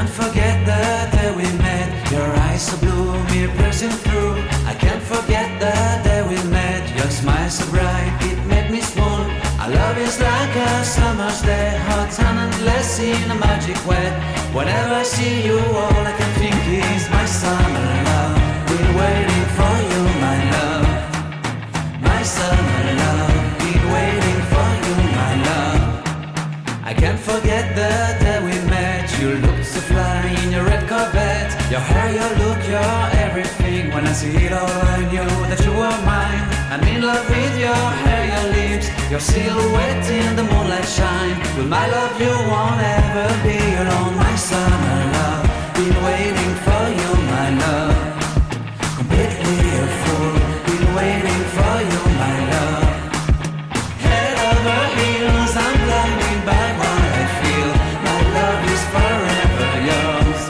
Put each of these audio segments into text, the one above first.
can't forget the day we met. Your eyes so blue, me piercing through. I can't forget the day we met. Your smile so bright, it made me swoon. Our love is like a summer's day, hot and endless in a magic way. Whenever I see you, all I can think is my summer love. Been waiting for you, my love. My summer love. Been waiting for you, my love. I can't forget the day we met. You looked so fly in your red Corvette. Your hair, your look, your everything. When I see it all, I knew that you were mine. I'm in love with your hair, your lips, your silhouette in the moonlight shine. With my love you won't ever be alone. My summer love, been waiting for you, my love. Completely a fool, been waiting for you, my love. Head over heels, I'm blinded by what I feel. My love is forever yours.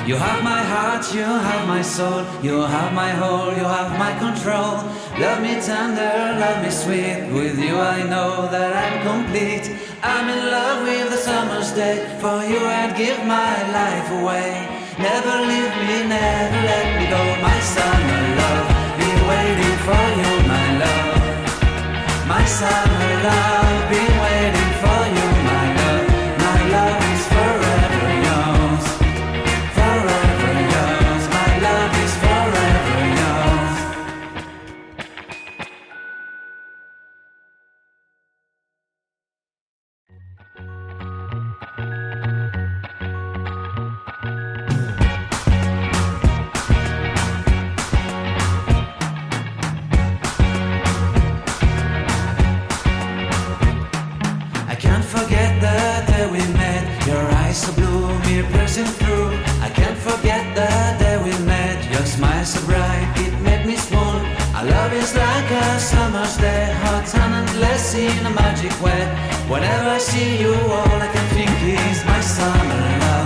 You have my heart, you have my soul, you have my whole, you have my control. Love me tender, love me sweet, with you I know that I'm complete. I'm in love with the summer's day, for you I'd give my life away. Never leave me, never let me go, my summer love. Been waiting for you, my love. My summer love, been waiting for you, my love. My love is forever yours. Forever yours, my love is forever yours. I can't forget the day we met. Your eyes so blue, me piercing through. I can't forget the day we met. Your smile so bright, it made me swoon. Our love is like a summer's day, hot and endless in a magic way. Whenever I see you, all I